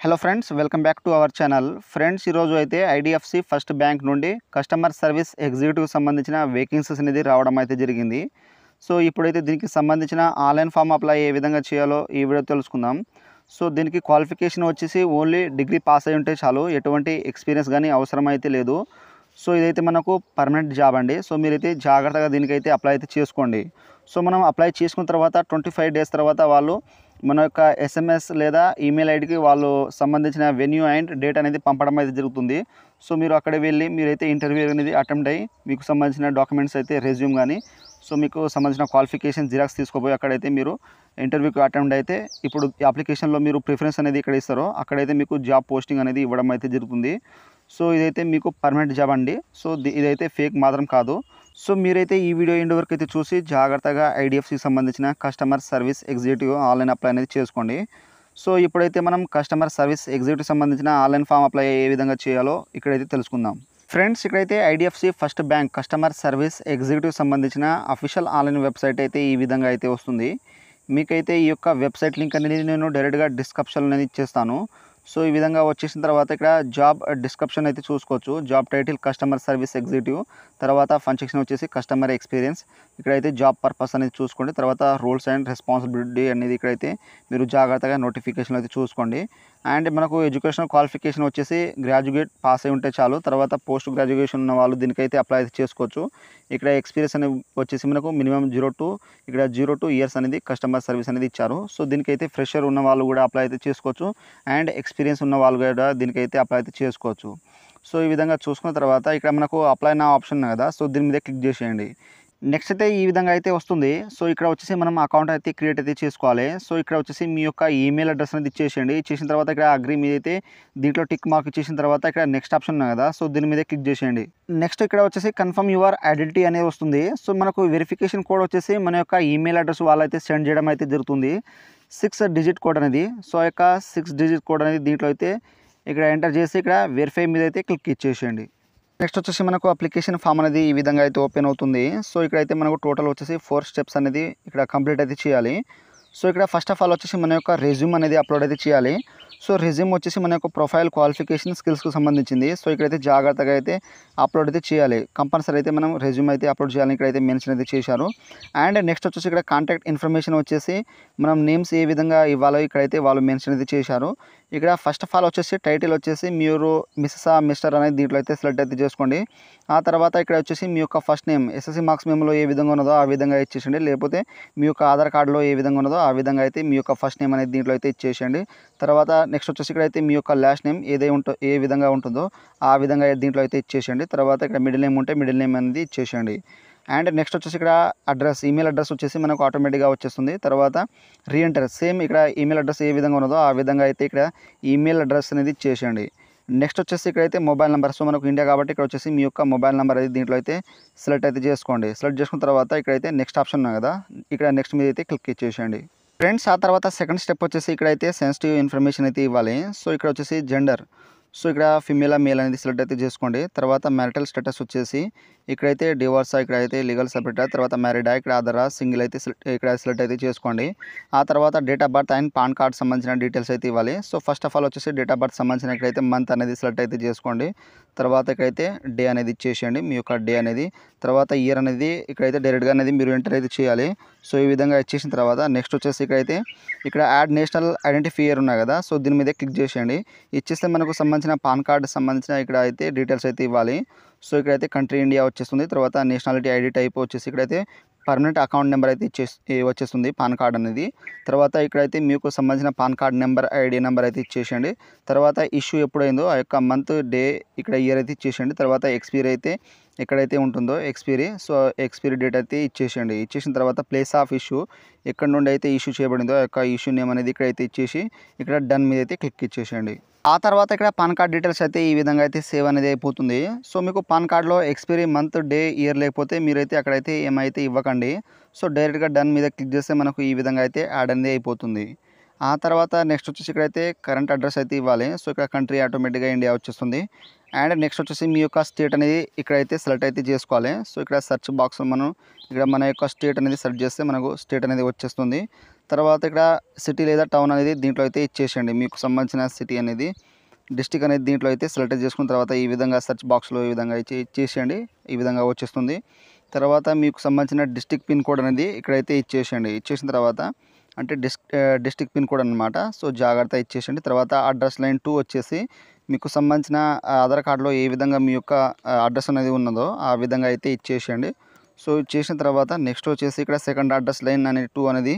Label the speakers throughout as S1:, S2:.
S1: Hello friends, welcome back to our channel. Friends, ఈరోజు అయితే IDFC first bank నుండి customer service ఎగ్జిక్యూటివ్కి సంబంధించిన vacancies అనేది రావడం అయితే జరిగింది. సో ఇప్పుడైతే దీనికి సంబంధించిన ఆన్లైన్ ఫామ్ అప్లై ఏ విధంగా చేయాలో ఈ వీడియో తెలుసుకుందాం. సో దీనికి క్వాలిఫికేషన్ వచ్చేసి ఓన్లీ డిగ్రీ పాస్ అయి ఉంటే చాలు, ఎటువంటి ఎక్స్పీరియన్స్ కానీ అవసరం అయితే లేదు. సో ఇదైతే మనకు పర్మనెంట్ జాబ్ అండి. సో మీరైతే జాగ్రత్తగా దీనికైతే అప్లై అయితే చేసుకోండి. సో మనం అప్లై చేసుకున్న తర్వాత 25 డేస్ తర్వాత వాళ్ళు మన యొక్క ఎస్ఎంఎస్ లేదా ఈమెయిల్ ఐడికి వాళ్ళు సంబంధించిన వెన్యూ అండ్ డేట్ అనేది పంపడం అయితే జరుగుతుంది. సో మీరు అక్కడ వెళ్ళి మీరైతే ఇంటర్వ్యూ అనేది అటెంప్ట్ అయ్యి మీకు సంబంధించిన డాక్యుమెంట్స్ అయితే రెజ్యూమ్ కానీ మీకు సంబంధించిన క్వాలిఫికేషన్ జిరాక్స్ తీసుకుపోయి అక్కడైతే మీరు ఇంటర్వ్యూకి అటెంప్ట్ అయితే ఇప్పుడు అప్లికేషన్లో మీరు ప్రిఫరెన్స్ అనేది ఇక్కడ ఇస్తారో అక్కడైతే మీకు జాబ్ పోస్టింగ్ అనేది ఇవ్వడం అయితే జరుగుతుంది. సో ఇదైతే మీకు పర్మనెంట్ జాబ్ అండి. సో ఇదైతే ఫేక్ మాత్రం కాదు. సో మీరైతే ఈ వీడియో ఎండ్ వరకు అయితే చూసి జాగ్రత్తగా ఐడిఎఫ్సికి సంబంధించిన customer service executive online apply అనేది చేసుకోండి. సో ఇప్పుడైతే మనం కస్టమర్ సర్వీస్ ఎగ్జిక్యూటివ్ సంబంధించిన ఆన్లైన్ ఫామ్ అప్లై ఏ విధంగా చేయాలో ఇక్కడైతే తెలుసుకుందాం. ఫ్రెండ్స్, ఇక్కడైతే IDFC first bank customer service executive సంబంధించిన అఫీషియల్ ఆన్లైన్ వెబ్సైట్ అయితే ఈ విధంగా అయితే వస్తుంది. మీకైతే ఈ యొక్క వెబ్సైట్ లింక్ అనేది నేను డైరెక్ట్గా డిస్క్రిప్షన్ అనేది ఇచ్చేస్తాను. సో ఈ విధంగా వచ్చేసిన తర్వాత ఇక్కడ జాబ్ డిస్క్రిప్షన్ అయితే చూసుకోవచ్చు. Job title customer service executive, తర్వాత ఫన్ సెక్షన్ వచ్చేసి కస్టమర్ ఎక్స్పీరియన్స్. ఇక్కడైతే జాబ్ పర్పస్ అనేది చూసుకోండి. తర్వాత రూల్స్ అండ్ రెస్పాన్సిబిలిటీ అనేది ఇక్కడైతే మీరు జాగ్రత్తగా నోటిఫికేషన్ అయితే చూసుకోండి. అండ్ మనకు ఎడ్యుకేషనల్ క్వాలిఫికేషన్ వచ్చేసి గ్రాడ్యుయేట్ పాస్ అయి ఉంటే చాలు. తర్వాత పోస్ట్ గ్రాడ్యుయేషన్ ఉన్న వాళ్ళు దీనికైతే అప్లై అయితే చేసుకోవచ్చు. ఇక్కడ ఎక్స్పీరియన్స్ అనేది వచ్చేసి మనకు మినిమం 0 to ఇయర్స్ అనేది కస్టమర్ సర్వీస్ అనేది ఇచ్చారు. సో దీనికైతే ఫ్రెషర్ ఉన్న వాళ్ళు కూడా అప్లై అయితే చేసుకోవచ్చు. అండ్ ఎక్స్పీరియన్స్ ఉన్న వాళ్ళు కూడా దీనికైతే అప్లై అయితే చేసుకోవచ్చు. సో ఈ విధంగా చూసుకున్న తర్వాత ఇక్కడ మనకు అప్లై నా ఆప్షన్ ఉంది కదా, సో దీని మీద క్లిక్ చేసేయండి. నెక్స్ట్ అయితే ఈ విధంగా అయితే వస్తుంది. సో ఇక్కడ వచ్చేసి మనం అకౌంట్ అయితే క్రియేట్ అయితే చేసుకోవాలి. సో ఇక్కడ వచ్చేసి మీ యొక్క ఈమెయిల్ అడ్రస్ అనేది ఇచ్చేసేయండి. ఇచ్చేసిన తర్వాత ఇక్కడ అగ్రీ మీద అయితే దీంట్లో టిక్ మార్క్ ఇచ్చేసిన తర్వాత ఇక్కడ నెక్స్ట్ ఆప్షన్ ఉంది కదా, సో దీని మీద క్లిక్ చేసేయండి. నెక్స్ట్ ఇక్కడ వచ్చేసి కన్ఫర్మ్ యువర్ ఐడెంటిటీ అనేది వస్తుంది. సో మనకు వెరిఫికేషన్ కోడ్ వచ్చేసి మన యొక్క ఈమెయిల్ అడ్రస్ వాళ్ళైతే సెండ్ చేయడం అయితే జరుగుతుంది. 6 డిజిట్ కోడ్ అనేది. సో ఆ యొక్క 6 డిజిట్ కోడ్ అనేది దీంట్లో అయితే ఇక్కడ ఎంటర్ చేసి ఇక్కడ వెరిఫై మీద అయితే క్లిక్ ఇచ్చేసేయండి. నెక్స్ట్ వచ్చేసి మనకు అప్లికేషన్ ఫామ్ అనేది ఈ విధంగా అయితే ఓపెన్ అవుతుంది. సో ఇక్కడైతే మనకు టోటల్ వచ్చేసి 4 స్టెప్స్ అనేది ఇక్కడ కంప్లీట్ అయితే చేయాలి. సో ఇక్కడ ఫస్ట్ ఆఫ్ ఆల్ వచ్చేసి మన యొక్క రెజ్యూమ్ అనేది అప్లోడ్ అయితే చేయాలి. సో రెజ్యూమ్ వచ్చేసి మన యొక్క ప్రొఫైల్, క్వాలిఫికేషన్, స్కిల్స్కి సంబంధించింది. సో ఇక్కడైతే జాగ్రత్తగా అయితే అప్లోడ్ అయితే చేయాలి. కంపల్సరీ అయితే మనం రెజ్యూమ్ అయితే అప్లోడ్ చేయాలని ఇక్కడైతే మెన్షన్ అయితే చేశారు. అండ్ నెక్స్ట్ వచ్చేసి ఇక్కడ కాంటాక్ట్ ఇన్ఫర్మేషన్ వచ్చేసి మనం నేమ్స్ ఏ విధంగా ఇవ్వాలో ఇక్కడైతే వాళ్ళు మెన్షన్ అయితే చేశారు. ఇక్కడ ఫస్ట్ ఆఫ్ ఆల్ వచ్చేసి టైటిల్ వచ్చేసి మీరు మిస్టర్ అనేది దీంట్లో అయితే సెలెక్ట్ అయితే చేసుకోండి. ఆ తర్వాత ఇక్కడ వచ్చేసి మీ యొక్క ఫస్ట్ నేమ్ ఎస్ఎస్సి మార్క్స్ మెమోలో ఏ విధంగా ఉన్నదో ఆ విధంగా ఇచ్చేసండి. లేకపోతే మీ యొక్క ఆధార్ కార్డులో ఏ విధంగా ఉన్నదో ఆ విధంగా అయితే మీ యొక్క ఫస్ట్ నేమ్ అనేది దీంట్లో అయితే ఇచ్చేసేయండి. తర్వాత నెక్స్ట్ వచ్చేసి ఇక్కడ అయితే మీ యొక్క లాస్ట్ నేమ్ ఏ విధంగా ఉంటుందో ఆ విధంగా దీంట్లో అయితే ఇచ్చేసేయండి. తర్వాత ఇక్కడ మిడిల్ నేమ్ ఉంటే మిడిల్ నేమ్ అనేది ఇచ్చేసేయండి. అండ్ నెక్స్ట్ వచ్చేసి ఇక్కడ అడ్రస్, ఈమెయిల్ అడ్రస్ వచ్చేసి మనకు ఆటోమేటిక్గా వచ్చేస్తుంది. తర్వాత రీఎంటర్, సేమ్ ఇక్కడ ఈమెయిల్ అడ్రస్ ఏ విధంగా ఉన్నదో ఆ విధంగా అయితే ఇక్కడ ఈమెయిల్ అడ్రస్ అనేది ఇచ్చేసేయండి. నెక్స్ట్ వచ్చేసి ఇక్కడైతే మొబైల్ నెంబర్. సో మనకు ఇండియా కాబట్టి ఇక్కడ వచ్చేసి మీ యొక్క మొబైల్ నెంబర్ అయితే దీంట్లో అయితే సెలెక్ట్ అయితే చేసుకోండి. సెలెక్ట్ చేసుకున్న తర్వాత ఇక్కడైతే నెక్స్ట్ ఆప్షన్ ఉంది కదా, ఇక్కడ నెక్స్ట్ మీద అయితే క్లిక్ ఇచ్చేసేయండి. ఫ్రెండ్స్, ఆ తర్వాత సెకండ్ స్టెప్ వచ్చేసి ఇక్కడైతే సెన్సిటివ్ ఇన్ఫర్మేషన్ అయితే ఇవ్వాలి. సో ఇక్కడ వచ్చేసి జెండర్, సో ఇక్కడ ఫిమేల్ మేల్ అనేది సెలెక్ట్ అయితే చేసుకోండి. తర్వాత మ్యారిటల్ స్టేటస్ వచ్చేసి ఇక్కడైతే డివోర్సా, ఇక్కడైతే లీగల్ సెపరేటా, తర్వాత మ్యారీడా, ఇక్కడ ఆధారా, సింగిల్ అయితే ఇక్కడ సెలెక్ట్ అయితే చేసుకోండి. ఆ తర్వాత date of birth and pan card సంబంధించిన డీటెయిల్స్ అయితే ఇవ్వాలి. సో ఫస్ట్ ఆఫ్ ఆల్ వచ్చేసి డేట్ ఆఫ్ బర్త్ సంబంధించిన ఇక్కడైతే మంత్ అనేది సెలెక్ట్ అయితే చేసుకోండి. తర్వాత ఇక్కడైతే డే అనేది ఇచ్చేసేయండి, మీ యొక్క డే అనేది. తర్వాత ఇయర్ అనేది ఇక్కడైతే డైరెక్ట్గా అనేది మీరు ఎంటర్ అయితే చేయాలి. సో ఈ విధంగా ఇచ్చేసిన తర్వాత నెక్స్ట్ వచ్చేసి ఇక్కడైతే ఇక్కడ యాడ్ నేషనల్ ఐడెంటిఫైయర్ ఉన్నాయి కదా, సో దీని మీద క్లిక్ చేసేయండి. ఇచ్చేస్తే మనకు సంబంధించిన పాన్ కార్డు సంబంధించిన ఇక్కడ అయితే డీటెయిల్స్ అయితే ఇవ్వాలి. సో ఇక్కడైతే కంట్రీ ఇండియా వచ్చేస్తుంది. తర్వాత నేషనాలిటీ ఐడి టైప్ వచ్చేసి ఇక్కడైతే పర్మనెంట్ అకౌంట్ నెంబర్ అయితే వచ్చేస్తుంది పాన్ కార్డ్ అనేది. తర్వాత ఇక్కడైతే మీకు సంబంధించిన pan card number, ID number అయితే ఇచ్చేసేయండి. తర్వాత ఇష్యూ ఎప్పుడైందో ఆ యొక్క మంత్, డే, ఇక్కడ ఇయర్ అయితే ఇచ్చేసేయండి. తర్వాత ఎక్స్పైరీ అయితే ఎక్కడైతే ఉంటుందో సో ఎక్స్పైరీ డేట్ అయితే ఇచ్చేసేయండి. ఇచ్చేసిన తర్వాత ప్లేస్ ఆఫ్ ఇష్యూ, ఎక్కడ నుండి అయితే ఇష్యూ చేయబడిందో ఆ యొక్క ఇష్యూ నేమ్ అనేది ఇక్కడైతే ఇచ్చేసి ఇక్కడ డన్ మీద అయితే క్లిక్ ఇచ్చేసేయండి. ఆ తర్వాత ఇక్కడ పాన్ కార్డ్ డీటెయిల్స్ అయితే ఈ విధంగా అయితే సేవ్ అనేది అయిపోతుంది. సో మీకు పాన్ కార్డ్లో ఎక్స్పైరీ మంత్, డే, ఇయర్ లేకపోతే మీరైతే అక్కడైతే ఏమైతే ఇవ్వకండి. సో డైరెక్ట్గా డన్ మీద క్లిక్ చేస్తే మనకు ఈ విధంగా అయితే యాడ్ అనేది అయిపోతుంది. ఆ తర్వాత నెక్స్ట్ వచ్చేసి ఇక్కడైతే కరెంట్ అడ్రస్ అయితే ఇవ్వాలి. సో ఇక్కడ కంట్రీ ఆటోమేటిక్గా ఇండియా వచ్చేస్తుంది. అండ్ నెక్స్ట్ వచ్చేసి మీ యొక్క స్టేట్ అనేది ఇక్కడైతే సెలెక్ట్ అయితే చేసుకోవాలి. సో ఇక్కడ సెర్చ్ బాక్స్లో మనం ఇక్కడ మన యొక్క స్టేట్ అనేది సెర్చ్ చేస్తే మనకు స్టేట్ అనేది వచ్చేస్తుంది. తర్వాత ఇక్కడ సిటీ లేదా టౌన్ అనేది దీంట్లో అయితే ఇచ్చేసేయండి. మీకు సంబంధించిన సిటీ అనేది డిస్ట్రిక్ట్ అనేది దీంట్లో అయితే సెలెక్ట్ చేసుకున్న తర్వాత ఈ విధంగా సెర్చ్ బాక్స్లో ఈ విధంగా ఇచ్చేసేయండి. ఈ విధంగా వచ్చేస్తుంది. తర్వాత మీకు సంబంధించిన డిస్ట్రిక్ట్ పిన్ కోడ్ అనేది ఇక్కడైతే ఇచ్చేసేయండి. ఇచ్చేసిన తర్వాత అంటే డిస్ట్రిక్ట్ పిన్ కోడ్ అనమాట. సో జాగ్రత్త ఇచ్చేసేయండి. తర్వాత అడ్రస్ లైన్ 2 వచ్చేసి మీకు సంబంధించిన ఆధార్ కార్డులో ఏ విధంగా మీ యొక్క అడ్రస్ అనేది ఉన్నదో ఆ విధంగా అయితే ఇచ్చేసేయండి. సో ఇచ్చేసిన తర్వాత నెక్స్ట్ వచ్చేసి ఇక్కడ సెకండ్ అడ్రస్ లైన్ అనేది 2 అనేది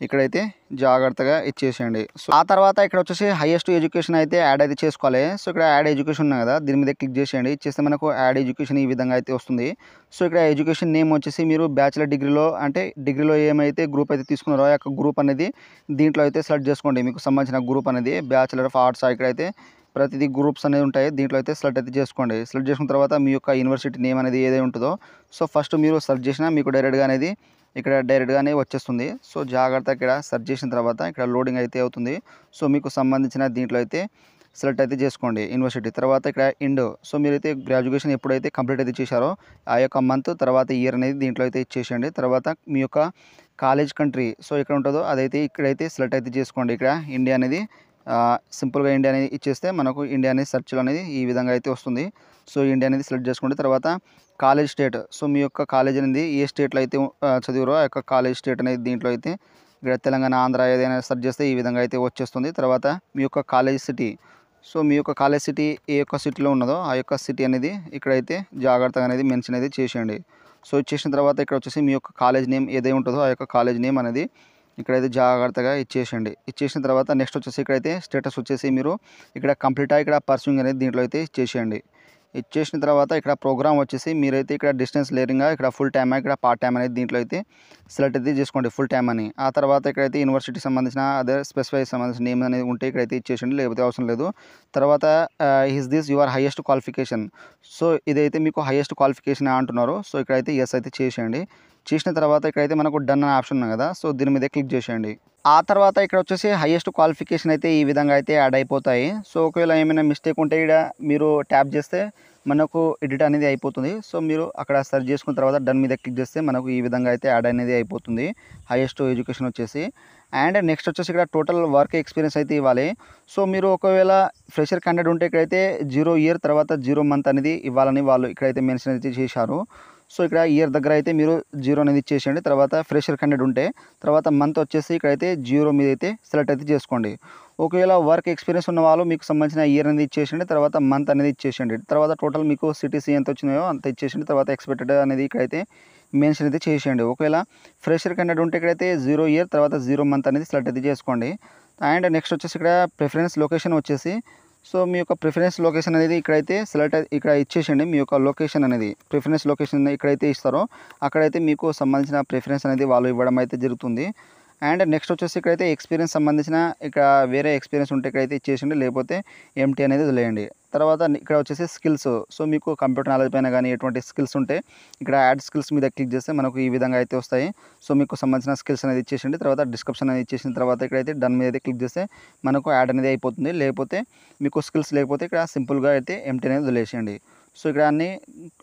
S1: ఇక్కడైతే జాగ్రత్తగా ఇచ్చేసేయండి. సో ఆ తర్వాత ఇక్కడ వచ్చేసి హైయెస్ట్ ఎడ్యుకేషన్ అయితే యాడ్ అయితే చేసుకోవాలి. సో ఇక్కడ యాడ్ ఎడ్యుకేషన్ ఉంది కదా, దీని మీద క్లిక్ చేసేయండి. ఇచ్చేస్తే మనకు యాడ్ ఎడ్యుకేషన్ ఈ విధంగా అయితే వస్తుంది. సో ఇక్కడ ఎడ్యుకేషన్ నేమ్ వచ్చేసి మీరు బ్యాచిలర్ డిగ్రీలో అంటే డిగ్రీలో ఏమైతే గ్రూప్ అయితే తీసుకున్నారో ఆ యొక్క గ్రూప్ అనేది దీంట్లో అయితే సెలెక్ట్ చేసుకోండి. మీకు సంబంధించిన గ్రూప్ అనేది బ్యాచిలర్ ఆఫ్ ఆర్ట్స్ ఇక్కడైతే ప్రతిదీ గ్రూప్స్ అనేవి ఉంటాయి. దీంట్లో అయితే సెలెక్ట్ అయితే చేసుకోండి. సెలెక్ట్ చేసుకున్న తర్వాత మీ యొక్క యూనివర్సిటీ నేమ్ అనేది ఏదైతే ఉంటుందో సో ఫస్ట్ మీరు సెర్చ్ చేసినా మీకు డైరెక్ట్గా అనేది ఇక్కడ డైరెక్ట్గానే వచ్చేస్తుంది. సో జాగ్రత్త ఇక్కడ సెర్చ్ చేసిన తర్వాత ఇక్కడ లోడింగ్ అయితే అవుతుంది. సో మీకు సంబంధించిన దీంట్లో అయితే సెలెక్ట్ అయితే చేసుకోండి యూనివర్సిటీ. తర్వాత ఇక్కడ ఇండ్ సో మీరైతే గ్రాడ్యుయేషన్ ఎప్పుడైతే కంప్లీట్ అయితే చేశారో ఆ యొక్క మంత్ తర్వాత ఇయర్ అనేది దీంట్లో అయితే ఇచ్చేసేయండి. తర్వాత మీ యొక్క కాలేజ్ కంట్రీ సో ఇక్కడ ఉంటుందో అదైతే ఇక్కడైతే సెలెక్ట్ అయితే చేసుకోండి. ఇక్కడ ఇండియా అనేది సింపుల్గా ఇండియా అనేది ఇచ్చేస్తే మనకు ఇండియా అనేది సెర్చ్లో అనేది ఈ విధంగా అయితే వస్తుంది. సో ఇండియా అనేది సెలెక్ట్ చేసుకోండి. తర్వాత కాలేజ్ స్టేట్ సో మీ యొక్క కాలేజ్ అనేది ఏ స్టేట్లో అయితే చదివారో ఆ యొక్క కాలేజ్ స్టేట్ అనేది దీంట్లో అయితే ఇక్కడ తెలంగాణ ఆంధ్ర ఏదైనా సెర్చ్ చేస్తే ఈ విధంగా అయితే వచ్చేస్తుంది. తర్వాత మీ యొక్క కాలేజ్ సిటీ సో మీ యొక్క కాలేజ్ సిటీ ఏ యొక్క సిటీలో ఉన్నదో ఆ యొక్క సిటీ అనేది ఇక్కడైతే జాగ్రత్తగా అనేది మెన్షన్ అయితే చేసేయండి. సో చేసిన తర్వాత ఇక్కడ వచ్చేసి మీ యొక్క కాలేజ్ నేమ్ ఏదైతే ఉంటుందో ఆ యొక్క కాలేజ్ నేమ్ అనేది ఇక్కడైతే జాగ్రత్తగా ఇచ్చేసేయండి. ఇచ్చేసిన తర్వాత నెక్స్ట్ వచ్చేసి ఇక్కడైతే స్టేటస్ వచ్చేసి మీరు ఇక్కడ కంప్లీట్ ఇక్కడ పర్సూయింగ్ అనేది దీంట్లో అయితే ఇచ్చేసేయండి. ఇచ్చేసిన తర్వాత ఇక్కడ ప్రోగ్రామ్ వచ్చేసి మీరైతే ఇక్కడ డిస్టెన్స్ లేరింగ్గా ఇక్కడ ఫుల్ టైమ్ ఇక్కడ పార్ట్ టైమ్ అనేది దీంట్లో అయితే సెలెక్ట్ అయితే చేసుకోండి ఫుల్ టైమ్ అని. ఆ తర్వాత ఇక్కడైతే యూనివర్సిటీకి సంబంధించిన అదే స్పెసిఫై సంబంధించిన నేమ్ అనేది ఉంటే ఇక్కడైతే ఇచ్చేసేయండి, లేకపోతే అవసరం లేదు. తర్వాత is this your highest qualification so ఇదైతే మీకు హైయెస్ట్ క్వాలిఫికేషన్ అంటున్నారు. సో ఇక్కడైతే ఎస్ అయితే చేసేయండి. చేసిన తర్వాత ఇక్కడైతే మనకు డన్ అనే ఆప్షన్ ఉంది కదా, సో దీని మీద క్లిక్ చేసేయండి. ఆ తర్వాత ఇక్కడ వచ్చేసి హైయెస్ట్ క్వాలిఫికేషన్ అయితే ఈ విధంగా అయితే యాడ్ అయిపోతాయి. సో ఒకవేళ ఏమైనా మిస్టేక్ ఉంటే ఇక్కడ మీరు ట్యాప్ చేస్తే మనకు ఎడిట్ అనేది అయిపోతుంది. సో మీరు అక్కడ సెర్చ్ చేసుకున్న తర్వాత డన్ మీద క్లిక్ చేస్తే మనకు ఈ విధంగా అయితే యాడ్ అనేది అయిపోతుంది హైయెస్ట్ ఎడ్యుకేషన్ వచ్చేసి. అండ్ నెక్స్ట్ వచ్చేసి ఇక్కడ టోటల్ వర్క్ ఎక్స్పీరియన్స్ అయితే ఇవ్వాలి. సో మీరు ఒకవేళ ఫ్రెషర్ క్యాండిడేట్ ఉంటే ఇక్కడైతే 0 ఇయర్ తర్వాత 0 మంత్ అనేది ఇవ్వాలని వాళ్ళు ఇక్కడైతే మెన్షన్ అయితే చేశారు. సో ఇక్కడ ఇయర్ దగ్గర అయితే మీరు 0 అనేది ఇచ్చేసేయండి. తర్వాత ఫ్రెషర్ క్యాండిడేట్ ఉంటే తర్వాత మంత్ వచ్చేసి ఇక్కడైతే 0 మీద అయితే సెలెక్ట్ అయితే చేసుకోండి. ఒకవేళ వర్క్ ఎక్స్పీరియన్స్ ఉన్న వాళ్ళు మీకు సంబంధించిన ఇయర్ అనేది ఇచ్చేసేయండి, తర్వాత మంత్ అనేది ఇచ్చేసేయండి. తర్వాత టోటల్ మీకు సిటీసీ ఎంత వచ్చినాయో అంత ఇచ్చేసేయండి. తర్వాత ఎక్స్పెక్టెడ్ అనేది ఇక్కడైతే మెన్షన్ అయితే చేసేయండి. ఒకవేళ ఫ్రెషర్ క్యాండిడేట్ ఉంటే ఇక్కడైతే 0 ఇయర్ తర్వాత 0 మంత్ అనేది సెలెక్ట్ అయితే చేసుకోండి. అండ్ నెక్స్ట్ వచ్చేసి ఇక్కడ ప్రిఫరెన్స్ లొకేషన్ వచ్చేసి సో మీ యొక్క ప్రిఫరెన్స్ లొకేషన్ అనేది ఇక్కడైతే సెలెక్ట్ ఇక్కడ ఇచ్చేసేయండి. మీ యొక్క లొకేషన్ అనేది ప్రిఫరెన్స్ లొకేషన్ ఇక్కడైతే ఇస్తారో అక్కడైతే మీకు సంబంధించిన ప్రిఫరెన్స్ అనేది వాళ్ళు ఇవ్వడం అయితే జరుగుతుంది. అండ్ నెక్స్ట్ వచ్చేసి ఇక్కడైతే ఎక్స్పీరియన్స్ సంబంధించిన ఇక్కడ వేరే ఎక్స్పీరియన్స్ ఉంటే ఇక్కడైతే ఇచ్చేసేయండి, లేకపోతే ఎంటీ అనేది వదిలేయండి. తర్వాత ఇక్కడ వచ్చేసి స్కిల్స్ సో మీకు కంప్యూటర్ నాలెడ్జ్ పైన కానీ ఎటువంటి స్కిల్స్ ఉంటే ఇక్కడ యాడ్ స్కిల్స్ మీద క్లిక్ చేస్తే మనకు ఈ విధంగా అయితే వస్తాయి. సో మీకు సంబంధించిన స్కిల్స్ అనేది ఇచ్చేసిండి, తర్వాత డిస్క్రిప్షన్ అనేది ఇచ్చేసిన తర్వాత ఇక్కడైతే డన్ మీద అయితే క్లిక్ చేస్తే మనకు యాడ్ అనేది అయిపోతుంది. లేకపోతే మీకు స్కిల్స్ లేకపోతే ఇక్కడ సింపుల్గా అయితే ఎంటీ అనేది వదిలేసేయండి. సో ఇక్కడ అన్ని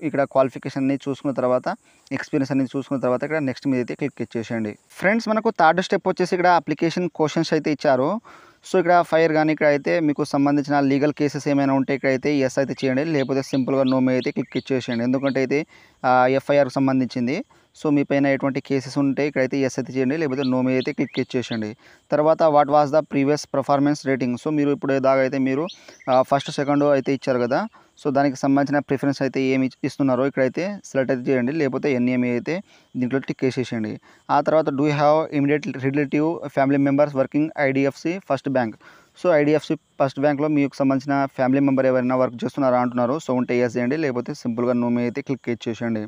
S1: ఇక్కడ క్వాలిఫికేషన్ అనేది చూసుకున్న తర్వాత ఎక్స్పీరియన్స్ అనేది చూసుకున్న తర్వాత ఇక్కడ నెక్స్ట్ మీద అయితే క్లిక్ ఇచ్చేసేయండి. ఫ్రెండ్స్ మనకు థర్డ్ స్టెప్ వచ్చేసి ఇక్కడ అప్లికేషన్ క్వశ్చన్స్ అయితే ఇచ్చారు. సో ఇక్కడ ఫైర్ కానీ ఇక్కడ అయితే మీకు సంబంధించిన లీగల్ కేసెస్ ఏమైనా ఉంటే ఇక్కడైతే ఎస్ అయితే చేయండి, లేకపోతే సింపుల్గా నో మీద అయితే క్లిక్ ఇచ్చేసేయండి. ఎందుకంటే అయితే ఎఫ్ఐఆర్కి సంబంధించింది. సో మీ పైన ఎటువంటి కేసెస్ ఉంటే ఇక్కడైతే ఎస్ అయితే చేయండి, లేకపోతే నో మీద అయితే క్లిక్ ఇచ్చేసేయండి. తర్వాత what was the previous performance rating so మీరు ఇప్పుడు దాకా అయితే మీరు ఫస్ట్ సెకండ్ అయితే ఇచ్చారు కదా, సో దానికి సంబంధించిన ప్రిఫరెన్స్ అయితే ఏమి ఇస్తున్నారో ఇక్కడైతే సెలెక్ట్ అయితే చేయండి, లేకపోతే ఎన్ఏమి అయితే దీంట్లో టిక్ వేసేసేయండి. ఆ తర్వాత do have immediate relative family members working IDFC first bank so IDFC first బ్యాంక్లో మీకు సంబంధించిన ఫ్యామిలీ మెంబర్ ఎవరైనా వర్క్ చేస్తున్నారా అంటున్నారు. సో ఉంటే ఎస్ చేయండి, లేకపోతే సింపుల్గా నో మీద అయితే క్లిక్ ఇచ్చేసేయండి.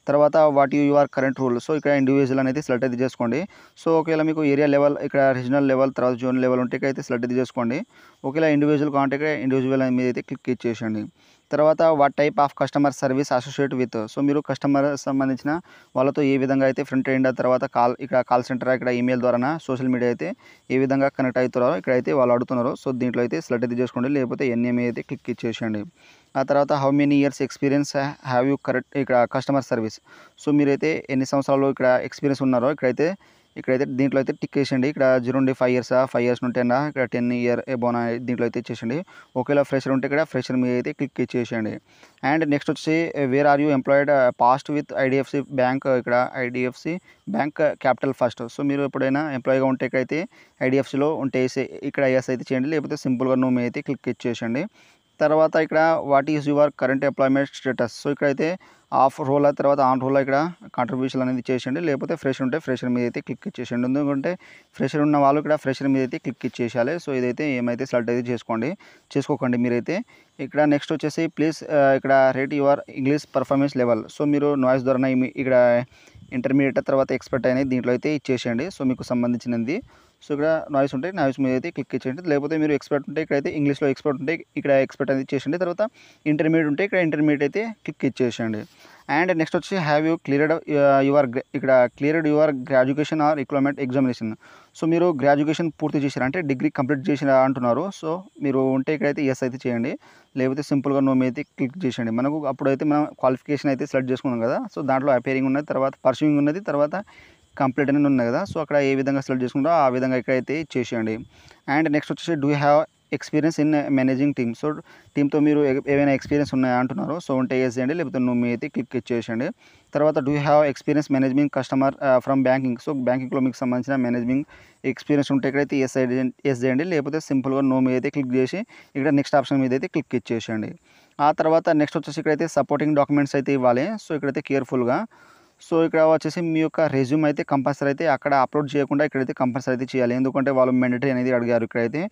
S1: తర్వాత what you are current rule so ఇక్కడ ఇండివిజువల్ అనేది సెలెక్ట్ అయితే చేసుకోండి. సో ఒకవేళ మీకు ఏరియా లెవెల్ ఇక్కడ రీజనల్ లెవెల్ తర్వాత జోన్ లెవెల్ ఉంటే అయితే సెలెక్ట్ అయితే చేసుకోండి. ఒకవేళ ఇండివిజువల్ కాంటే ఇక్కడ ఇండివిజువల్ మీద అయితే క్లిక్ ఇచ్చేసేయండి. తర్వాత what type of customer service associate with. So మీరు కస్టమర్ సంబంధించిన వాళ్ళతో ఏ విధంగా అయితే ఫ్రంట్ ఎండ్ తర్వాత కాల్ సెంటర్ ఇక్కడ ఈమెయిల్ ద్వారా సోషల్ మీడియా అయితే ఏ విధంగా కనెక్ట్ అవుతున్నారో ఇక్కడైతే వాళ్ళు అడుగుతున్నారో సో దీంట్లో అయితే సెలెక్ట్ అయితే చేసుకోండి, లేకపోతే ఎన్ఎంఏ అయితే క్లిక్ ఇచ్చేసేయండి. ఆ తర్వాత how many years experience have you correct ఇక్కడ కస్టమర్ సర్వీస్. సో మీరైతే ఎన్ని సంవత్సరాలు ఇక్కడ ఎక్స్పీరియన్స్ ఉన్నారో ఇక్కడైతే దీంట్లో అయితే టిక్ చేసేయండి. ఇక్కడ 0 నుండి 5 ఇయర్స్, 5 ఇయర్స్ నుండి 10, ఇక్కడ 10 ఇయర్ ఎబోనా దీంట్లో అయితే ఇచ్చేసేయండి. ఒకవేళ ఫ్రెషర్ ఉంటే ఇక్కడ ఫ్రెషర్ మీద అయితే క్లిక్ ఇచ్చేసేయండి. అండ్ నెక్స్ట్ వచ్చి where are you employed past with IDFC bank, ఇక్కడ IDFC bank capital first. So మీరు ఎప్పుడైనా ఎంప్లాయీగా ఉంటే ఇక్కడైతే ఐడిఎఫ్సిలో ఉంటే ఇక్కడ ఎస్ అయితే చేయండి, లేకపోతే సింపుల్గా నో మీద అయితే క్లిక్ ఇచ్చేసేయండి. తర్వాత ఇక్కడ what is your current employment status. So ఇక్కడైతే ఆఫ్ రోల్ తర్వాత ఆన్ రోల్ ఇక్కడ కాంట్రిబ్యూషన్ అనేది చేసేయండి, లేకపోతే ఫ్రెషర్ ఉంటే ఫ్రెషర్ మీద అయితే క్లిక్ ఇచ్చేసేయండి. ఎందుకంటే ఫ్రెషర్ ఉన్న వాళ్ళు ఇక్కడ ఫ్రెషర్ మీద అయితే క్లిక్ ఇచ్చేసేయాలి. సో ఇదైతే ఏమైతే సెలెక్ట్ అయితే చేసుకోకండి మీరైతే. ఇక్కడ నెక్స్ట్ వచ్చేసి ప్లీజ్ ఇక్కడ rate your English performance level. So మీరు నాయిస్ ద్వారా ఇక్కడ ఇంటర్మీడియట్ తర్వాత ఎక్స్పర్ట్ అనేది దీంట్లో అయితే ఇచ్చేసేయండి. సో మీకు సంబంధించినది. సో ఇక్కడ నాయిస్ ఉంటే నాయిస్ మీద అయితే క్లిక్ ఇచ్చేయండి, లేకపోతే మీరు ఎక్స్పర్ట్ ఉంటే ఇక్కడైతే ఇంగ్లీష్లో ఎక్స్పర్ట్ ఉంటే ఇక్కడ ఎక్స్పర్ట్ అనేది ఇచ్చేయండి. తర్వాత ఇంటర్మీడియట్ ఉంటే ఇక్కడ ఇంటర్మీడియట్ అయితే క్లిక్ ఇచ్చేసేయండి. అండ్ నెక్స్ట్ వచ్చి have you cleared your graduation are requirement examination. So మీరు గ్రాడ్యుయేషన్ పూర్తి చేశారు అంటే డిగ్రీ కంప్లీట్ చేసిన అంటున్నారు. సో మీరు ఉంటే ఇక్కడైతే ఎస్ అయితే చేయండి, లేకపోతే సింపుల్గా నో మీద అయితే క్లిక్ చేసేయండి. మనకు అప్పుడైతే మనం క్వాలిఫికేషన్ అయితే సెలెక్ట్ చేసుకున్నాం కదా, సో దాంట్లో అపేరింగ్ ఉన్నది, తర్వాత పర్సూయింగ్ ఉన్నది, తర్వాత కంప్లీట్ అనేది ఉన్నాయి కదా. సో అక్కడ ఏ విధంగా సెలెక్ట్ చేసుకుంటారో ఆ విధంగా ఇక్కడైతే చేసేయండి. అండ్ నెక్స్ట్ వచ్చేసి do you have experience in managing team. So టీమ్తో మీరు ఏమైనా ఎక్స్పీరియన్స్ ఉన్నాయా అంటున్నారు. సో ఉంటే ఎస్ చేయండి, లేకపోతే నువ్వు మీ అయితే క్లిక్ ఇచ్చేసేయండి. తర్వాత do you have experience managing customer from banking. So బ్యాంకింగ్లో మీకు సంబంధించిన మేనేజింగ్ ఎక్స్పీరియన్స్ ఉంటే ఇక్కడైతే ఎస్ చేయండి, లేకపోతే సింపుల్గా నో మీద అయితే క్లిక్ చేసి ఇక్కడ నెక్స్ట్ ఆప్షన్ మీద అయితే క్లిక్ ఇచ్చేసేయండి. ఆ తర్వాత నెక్స్ట్ వచ్చేసి ఇక్కడైతే సపోర్టింగ్ డాక్యుమెంట్స్ అయితే ఇవ్వాలి. సో ఇక్కడైతే కేర్ఫుల్గా. సో ఇక్కడ వచ్చేసి మీ యొక్క రెజ్యూమ్ అయితే కంపల్సరీ అయితే అక్కడ అప్లోడ్ చేయకుండా ఇక్కడైతే కంపల్సరీ అయితే చేయాలి, ఎందుకంటే వాళ్ళు మ్యాండేటరీ అనేది అడిగారు ఇక్కడైతే.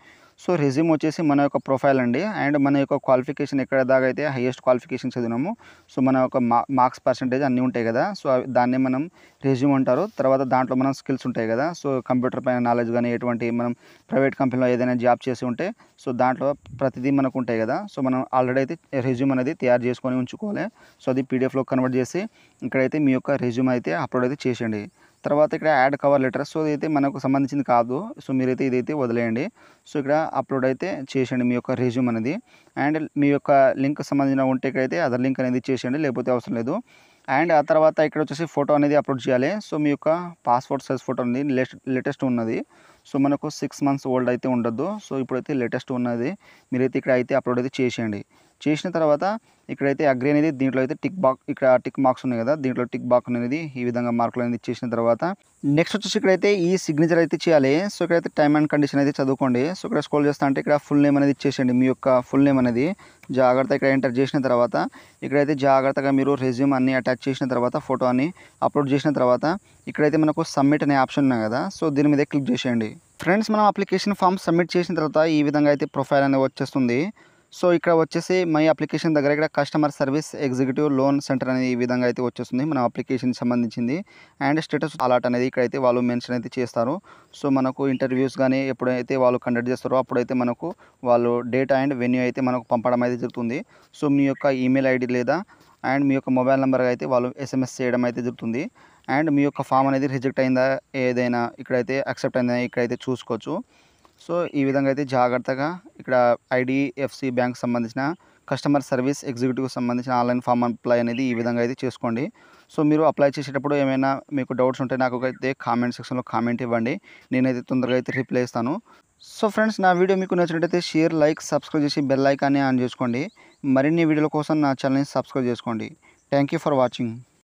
S1: సో రెజ్యూమ్ వచ్చేసి మన యొక్క ప్రొఫైల్ అండి, అండ్ మన యొక్క క్వాలిఫికేషన్ ఎక్కడ దాకా అయితే హైయెస్ట్ క్వాలిఫికేషన్ చదివినాము, సో మన యొక్క మార్క్స్ పర్సంటేజ్ అన్నీ ఉంటాయి కదా, సో దాన్ని మనం రెజ్యూమ్ అంటారు. తర్వాత దాంట్లో మనం స్కిల్స్ ఉంటాయి కదా, సో కంప్యూటర్ పైన నాలెడ్జ్ కానీ ఎటువంటి మనం ప్రైవేట్ కంపెనీలో ఏదైనా జాబ్ చేసి ఉంటే సో దాంట్లో ప్రతిదీ మనకు ఉంటాయి కదా. సో మనం ఆల్రెడీ అయితే రెజ్యూమ్ అనేది తయారు చేసుకొని ఉంచుకోవాలి. సో అది పీడిఎఫ్లో కన్వర్ట్ చేసి ఇక్కడైతే మీ యొక్క రెజ్యూమ్ అయితే అప్లోడ్ అయితే చేసేయండి. తర్వాత ఇక్కడ యాడ్ కవర్ లెటర్. సో ఇదైతే మనకు సంబంధించింది కాదు, సో మీరైతే ఇదైతే వదిలేయండి. సో ఇక్కడ అప్లోడ్ అయితే చేసేయండి మీ యొక్క రెజ్యూమ్ అనేది. అండ్ మీ యొక్క లింక్ సంబంధించిన ఉంటే ఇక్కడైతే అదర్ లింక్ అనేది చేసేయండి, లేకపోతే అవసరం లేదు. అండ్ ఆ తర్వాత ఇక్కడ వచ్చేసి ఫోటో అనేది అప్లోడ్ చేయాలి. సో మీ యొక్క పాస్పోర్ట్ సైజ్ ఫోటో అనేది లేటెస్ట్ ఉన్నది. సో మనకు 6 మంత్స్ ఓల్డ్ అయితే ఉండొద్దు. సో ఇప్పుడైతే లేటెస్ట్ ఉన్నది మీరైతే ఇక్కడ అయితే అప్లోడ్ అయితే చేసేయండి. చేసిన తర్వాత ఇక్కడైతే అగ్రీ అనేది దీంట్లో అయితే ఇక్కడ టిక్ మార్క్స్ ఉన్నాయి కదా, దీంట్లో టిక్ బాక్స్ అనేది ఈ విధంగా మార్కులు అనేది చేసిన తర్వాత నెక్స్ట్ వచ్చేసి ఇక్కడైతే ఈ సిగ్నేచర్ అయితే చేయాలి. సో ఇక్కడైతే టైమ్ అండ్ కండిషన్ అయితే చదువుకోండి. సో ఇక్కడ స్క్రోల్ చేస్తా అంటే ఇక్కడ ఫుల్ నేమ్ అనేది ఇచ్చేసేయండి, మీ యొక్క ఫుల్ నేమ్ అనేది జాగ్రత్త ఇక్కడ ఎంటర్ చేసిన తర్వాత ఇక్కడైతే జాగ్రత్తగా మీరు రెజ్యూమ్ అన్ని అటాచ్ చేసిన తర్వాత ఫోటో అన్ని అప్లోడ్ చేసిన తర్వాత ఇక్కడైతే మనకు సబ్మిట్ అనే ఆప్షన్ ఉన్నాయి కదా, సో దీని మీద క్లిక్ చేసేయండి. ఫ్రెండ్స్ మనం అప్లికేషన్ ఫామ్ సబ్మిట్ చేసిన తర్వాత ఈ విధంగా అయితే ప్రొఫైల్ అనేది వచ్చేస్తుంది. సో ఇక్కడ వచ్చేసి మై అప్లికేషన్ దగ్గర ఇక్కడ customer service executive loan centre అనేది ఈ విధంగా అయితే వచ్చేస్తుంది మన అప్లికేషన్కి సంబంధించింది. అండ్ స్టేటస్ అలాట్ అనేది ఇక్కడైతే వాళ్ళు మెన్షన్ అయితే చేస్తారు. సో మనకు ఇంటర్వ్యూస్ కానీ ఎప్పుడైతే వాళ్ళు కండక్ట్ చేస్తారో అప్పుడైతే మనకు వాళ్ళు డేట్ అండ్ వెన్యూ అయితే మనకు పంపడం అయితే జరుగుతుంది. సో మీ యొక్క ఈమెయిల్ ఐడి లేదా అండ్ మీ యొక్క మొబైల్ నెంబర్ అయితే వాళ్ళు SMS చేయడం అయితే జరుగుతుంది. అండ్ మీ యొక్క ఫామ్ అనేది రిజెక్ట్ అయిందా ఏదైనా ఇక్కడైతే యాక్సెప్ట్ అయిందా ఇక్కడైతే చూసుకోవచ్చు. సో ఈ విధంగా అయితే జాగ్రత్తగా ఇక్కడ ఐడిఎఫ్సి బ్యాంక్ సంబంధించిన కస్టమర్ సర్వీస్ ఎగ్జిక్యూటివ్ సంబంధించిన ఆన్లైన్ ఫామ్ అప్లై అనేది ఈ విధంగా అయితే చేసుకోండి. సో మీరు అప్లై చేసేటప్పుడు ఏమైనా మీకు డౌట్స్ ఉంటే నాకు అయితే కామెంట్ సెక్షన్లో కామెంట్ ఇవ్వండి, నేనైతే తొందరగా అయితే రిప్లై ఇస్తాను. సో ఫ్రెండ్స్ నా వీడియో మీకు నచ్చినట్టయితే షేర్, లైక్, సబ్స్క్రైబ్ చేసి బెల్ ఐకాన్ని ఆన్ చేసుకోండి. మరిన్ని వీడియోల కోసం నా ఛానల్ని సబ్స్క్రైబ్ చేసుకోండి. Thank you for watching.